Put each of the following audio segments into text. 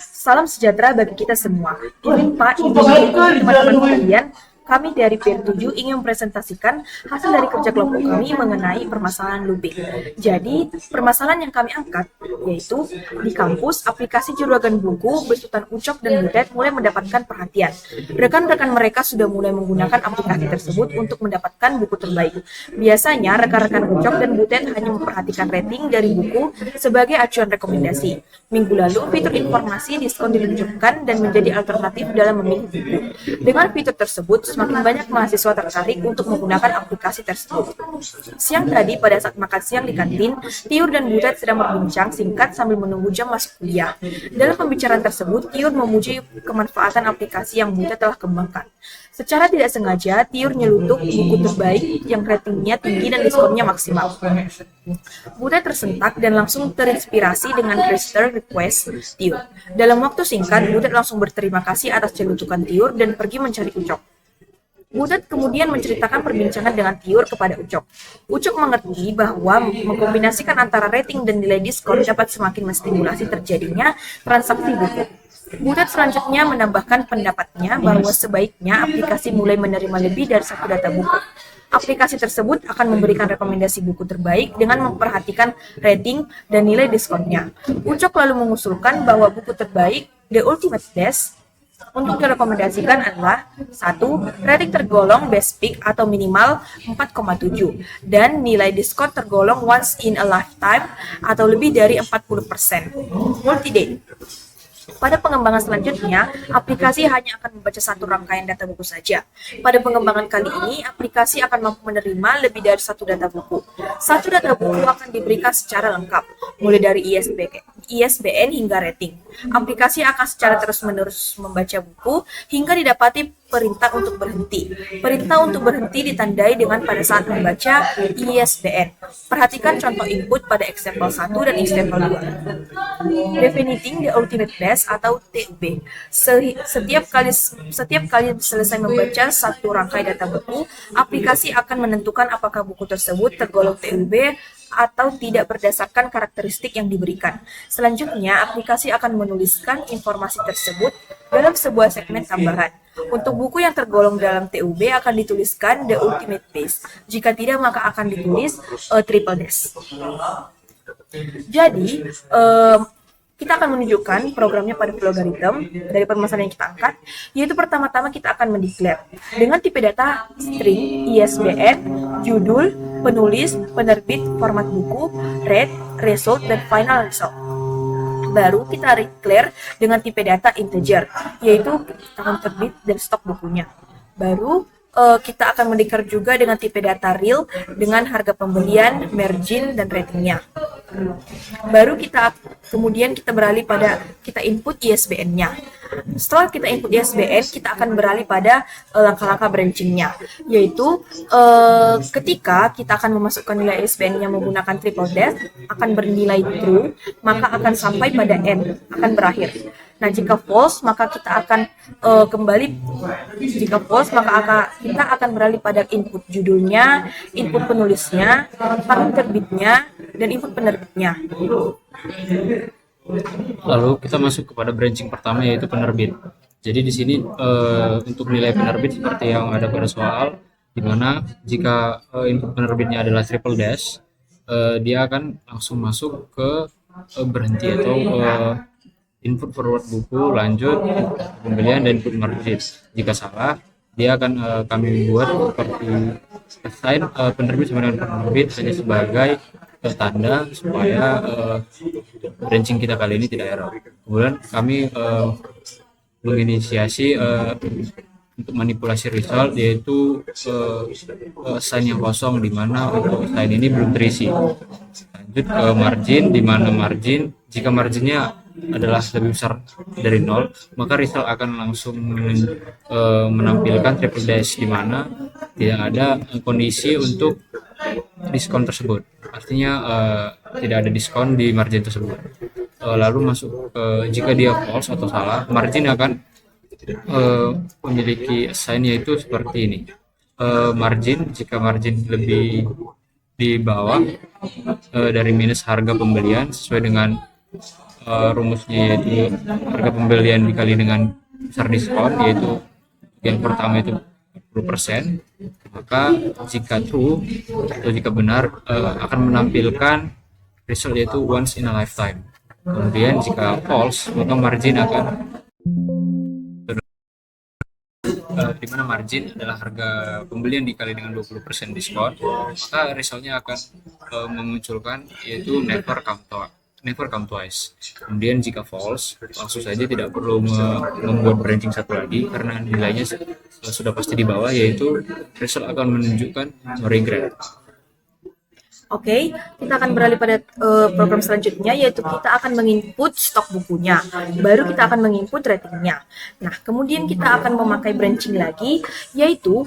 Salam sejahtera bagi kita semua. Ini Pak, Ibu, teman-teman sekalian, kami dari PR7 ingin mempresentasikan hasil dari kerja kelompok kami mengenai permasalahan looping. Jadi, permasalahan yang kami angkat yaitu di kampus, aplikasi juragan buku besutan Ucok dan Butet mulai mendapatkan perhatian. Rekan-rekan mereka sudah mulai menggunakan aplikasi tersebut untuk mendapatkan buku terbaik. Biasanya, rekan-rekan Ucok dan Butet hanya memperhatikan rating dari buku sebagai acuan rekomendasi. Minggu lalu, fitur informasi diskon diluncurkan dan menjadi alternatif dalam memilih buku. Dengan fitur tersebut, semakin banyak mahasiswa tertarik untuk menggunakan aplikasi tersebut. Siang tadi pada saat makan siang di kantin, Tiur dan Butet sedang berbincang singkat sambil menunggu jam masuk kuliah. Dalam pembicaraan tersebut, Tiur memuji kemanfaatan aplikasi yang Butet telah kembangkan. Secara tidak sengaja, Tiur nyelutuk buku terbaik yang ratingnya tinggi dan diskonnya maksimal. Butet tersentak dan langsung terinspirasi dengan register request Tiur. Dalam waktu singkat, Butet langsung berterima kasih atas celutukan Tiur dan pergi mencari Ucok. Butet kemudian menceritakan perbincangan dengan Tiur kepada Ucok. Ucok mengerti bahwa mengkombinasikan antara rating dan nilai diskon dapat semakin menstimulasi terjadinya transaksi buku. Butet selanjutnya menambahkan pendapatnya bahwa sebaiknya aplikasi mulai menerima lebih dari satu data buku. Aplikasi tersebut akan memberikan rekomendasi buku terbaik dengan memperhatikan rating dan nilai diskonnya. Ucok lalu mengusulkan bahwa buku terbaik, The Ultimate Best, untuk direkomendasikan adalah 1. Rating tergolong best pick atau minimal 4,7 dan nilai diskon tergolong once in a lifetime atau lebih dari 40%. Multi-day. Pada pengembangan selanjutnya, aplikasi hanya akan membaca satu rangkaian data buku saja. Pada pengembangan kali ini, aplikasi akan mampu menerima lebih dari satu data buku. Satu data buku akan diberikan secara lengkap, mulai dari ISBN hingga rating. Aplikasi akan secara terus-menerus membaca buku hingga didapati perintah untuk berhenti. Perintah untuk berhenti ditandai dengan pada saat membaca ISBN. Perhatikan contoh input pada example 1 dan example 2. Definiting the ultimate best atau TUB. Setiap kali selesai membaca satu rangkai data buku, aplikasi akan menentukan apakah buku tersebut tergolong TUB atau tidak berdasarkan karakteristik yang diberikan. Selanjutnya, aplikasi akan menuliskan informasi tersebut dalam sebuah segmen tambahan. Untuk buku yang tergolong dalam TUB akan dituliskan The Ultimate Best. Jika tidak, maka akan ditulis Triple Dash. Jadi, kita akan menunjukkan programnya pada logaritm dari permasalahan yang kita angkat, yaitu pertama-tama kita akan mendeklar dengan tipe data string, ISBN, judul, penulis, penerbit, format buku, rate, result, dan final result. Baru kita declare dengan tipe data integer, yaitu tahun terbit dan stok bukunya. Baru kita akan mendeklar juga dengan tipe data real dengan harga pembelian, margin, dan ratingnya. Baru kemudian kita beralih pada kita input ISBN-nya. Setelah kita input ISBN, kita akan beralih pada langkah-langkah branching-nya, yaitu ketika kita akan memasukkan nilai ISBN-nya menggunakan triple dash akan bernilai true, maka akan sampai pada end, akan berakhir. Nah, jika false, maka kita akan jika false, maka kita akan beralih pada input judulnya, input penulisnya, tahun terbitnya, dan input penerbitnya. Lalu kita masuk kepada branching pertama, yaitu penerbit. Jadi di sini untuk nilai penerbit seperti yang ada pada soal, di mana jika input penerbitnya adalah triple dash, dia akan langsung masuk ke berhenti atau input forward buku, lanjut, pembelian, dan input margin. Jika salah, dia akan kami buat seperti assign penerbit sama dengan penerbit hanya sebagai tanda supaya branching kita kali ini tidak error. Kemudian kami menginisiasi untuk manipulasi result, yaitu assign yang kosong, di mana untuk assign ini belum terisi. Lanjut ke margin, di mana margin, jika marginnya adalah lebih besar dari 0, maka result akan langsung menampilkan triple dash, di mana tidak ada kondisi untuk diskon tersebut. Artinya tidak ada diskon di margin tersebut. Lalu masuk jika dia false atau salah, margin akan memiliki assign, yaitu seperti ini. Margin, jika margin lebih di bawah dari minus harga pembelian sesuai dengan rumusnya yaitu harga pembelian dikali dengan besar diskon, yaitu yang pertama itu 40%, maka jika true atau jika benar akan menampilkan result yaitu once in a lifetime. Kemudian jika false maka margin akan di mana margin adalah harga pembelian dikali dengan 20% diskon, maka resultnya akan memunculkan yaitu never come twice. Kemudian jika false, langsung saja tidak perlu membuat branching satu lagi karena nilainya sudah pasti di bawah, yaitu result akan menunjukkan no regret. Oke, kita akan beralih pada program selanjutnya, yaitu kita akan menginput stok bukunya. Baru kita akan menginput ratingnya. Nah, kemudian kita akan memakai branching lagi, yaitu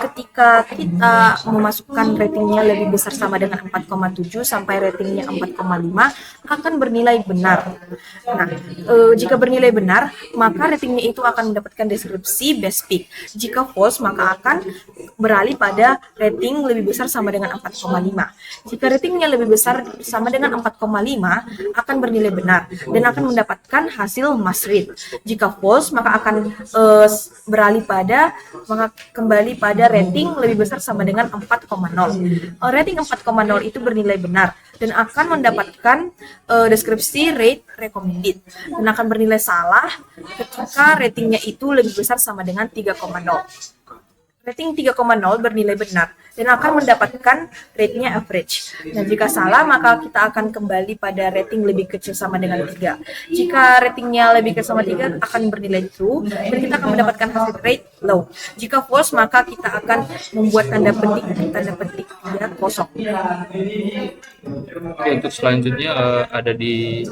ketika kita memasukkan ratingnya lebih besar sama dengan 4,7 sampai ratingnya 4,5 akan bernilai benar. Nah, jika bernilai benar, maka ratingnya itu akan mendapatkan deskripsi best pick. Jika false, maka akan beralih pada rating lebih besar sama dengan 4,5. Jika ratingnya lebih besar sama dengan 4,5 akan bernilai benar dan akan mendapatkan hasil must read. Jika false maka akan kembali pada rating lebih besar sama dengan 4,0. Rating 4,0 itu bernilai benar dan akan mendapatkan deskripsi rate recommended dan akan bernilai salah ketika ratingnya itu lebih besar sama dengan 3,0. Rating 3,0 bernilai benar dan akan mendapatkan rate-nya average. Dan jika salah, maka kita akan kembali pada rating lebih kecil sama dengan 3. Jika ratingnya lebih kecil sama 3, akan bernilai true dan kita akan mendapatkan hasil rate low. Jika false, maka kita akan membuat tanda petik ya, kosong. Oke, untuk selanjutnya ada di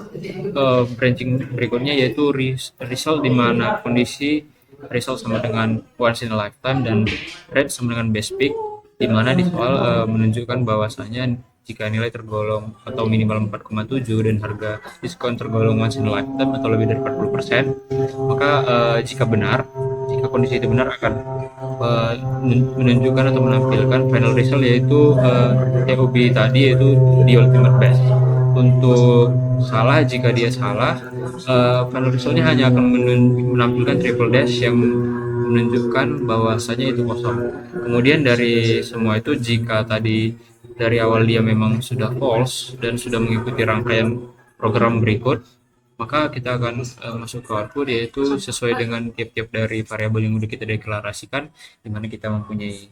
branching berikutnya, yaitu result di mana kondisi result sama dengan once in a lifetime dan rate sama dengan best pick, di mana di soal menunjukkan bahwasanya jika nilai tergolong atau minimal 4,7 dan harga diskon tergolong once in a lifetime atau lebih dari 40%, maka jika kondisi itu benar akan menunjukkan atau menampilkan final result yaitu TOB tadi, yaitu the ultimate best. Untuk salah, jika dia salah, final resultnya hanya akan menampilkan triple dash yang menunjukkan bahwasanya itu kosong. Kemudian dari semua itu, jika tadi dari awal dia memang sudah false dan sudah mengikuti rangkaian program berikut, maka kita akan masuk ke output, yaitu sesuai dengan tiap-tiap dari variabel yang sudah kita deklarasikan, di mana kita mempunyai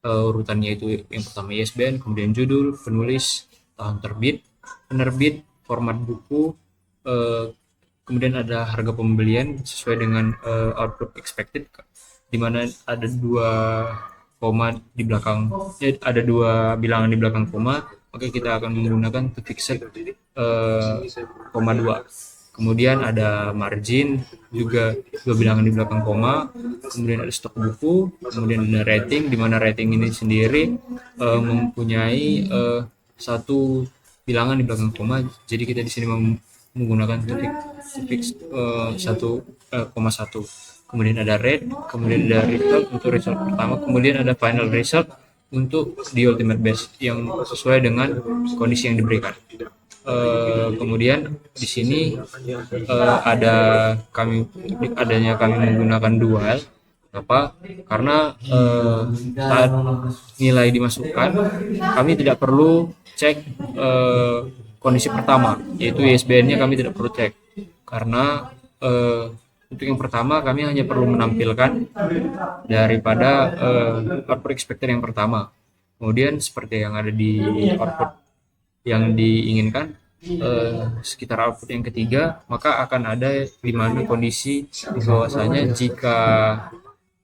urutannya, itu yang pertama ISBN, kemudian judul, penulis, tahun terbit, penerbit, format buku, kemudian ada harga pembelian sesuai dengan output expected, di mana ada dua koma di belakang, ada dua bilangan di belakang koma, maka kita akan menggunakan to fixed koma 2. Kemudian ada margin juga dua bilangan di belakang koma, kemudian ada stok buku, kemudian ada rating, di mana rating ini sendiri mempunyai satu bilangan di belakang koma, jadi kita di sini menggunakan fix 1,1. Kemudian ada rate, kemudian ada result untuk result pertama, kemudian ada final result untuk the ultimate best yang sesuai dengan kondisi yang diberikan. Kemudian di sini adanya kami menggunakan dual. Kenapa? Karena saat nilai dimasukkan, kami tidak perlu cek kondisi pertama, yaitu ISBN-nya kami tidak perlu cek, karena untuk yang pertama kami hanya perlu menampilkan daripada output expected yang pertama. Kemudian seperti yang ada di output yang diinginkan, sekitar output yang ketiga, maka akan ada di mana kondisi bahwasanya jika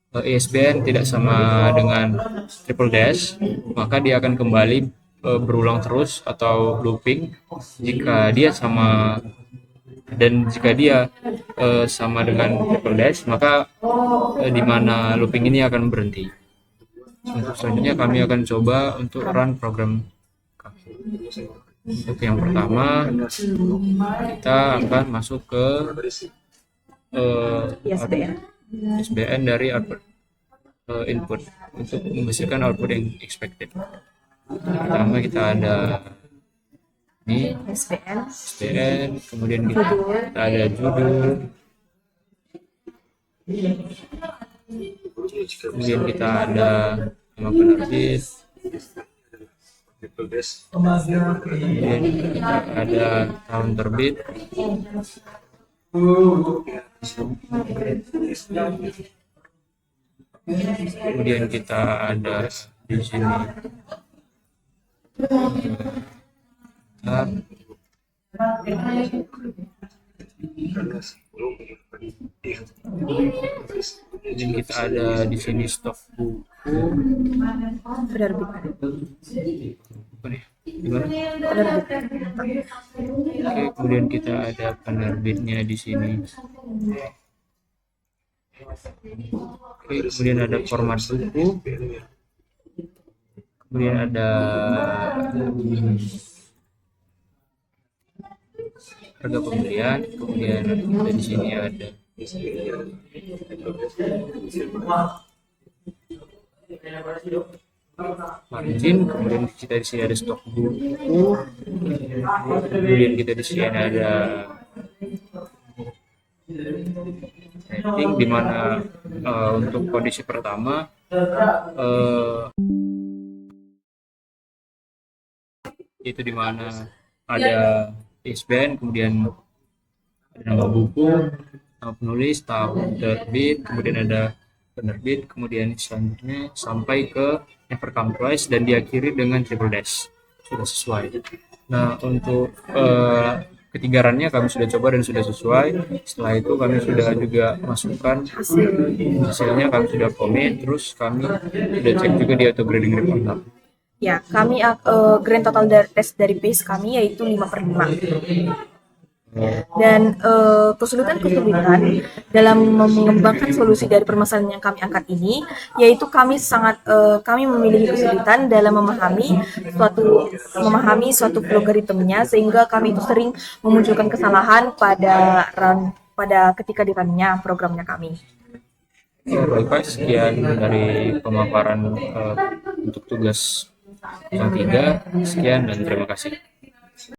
ISBN tidak sama dengan triple dash, maka dia akan kembali berulang terus atau looping. Jika dia sama dengan triple dash, maka di mana looping ini akan berhenti. Untuk selanjutnya kami akan coba untuk run program kami. Untuk yang pertama, kita akan masuk ke ISBN dari output input untuk menghasilkan output yang expected. Pertama kita ada ini SBN, SBN, kemudian kita ada judul, kemudian kita ada nama penerbit, kemudian kita ada tahun terbit, kemudian kita ada di sini kemudian kita ada di sini stok buku, penerbit, apa nih? Gimana? penerbit. Oke, kemudian kita ada penerbitnya di sini. Oke, kemudian ada format buku, kemudian ada harga pembelian, kemudian kita di sini ada margin, kemudian kita di sini ada stok buku, kemudian kita di sini ada rating, di mana untuk kondisi pertama itu di mana ada ISBN, kemudian ada nama buku, nama penulis, tahun terbit, kemudian ada penerbit, kemudian selanjutnya sampai ke Never Come Twice dan diakhiri dengan triple dash. Sudah sesuai. Nah, untuk ketigarannya kami sudah coba dan sudah sesuai. Setelah itu kami sudah juga masukkan hasilnya, kami sudah komit, terus kami sudah cek juga di auto grading report. Ya, kami grand total tes dari PACE kami yaitu 5/5. Dan kesulitan-kesulitan dalam mengembangkan solusi dari permasalahan yang kami angkat ini, yaitu kami memiliki kesulitan dalam memahami suatu logaritmnya, sehingga kami itu sering memunculkan kesalahan pada ketika di run-nya programnya kami. Baik Pak, sekian dari pemaparan untuk tugas yang 3. Sekian dan terima kasih.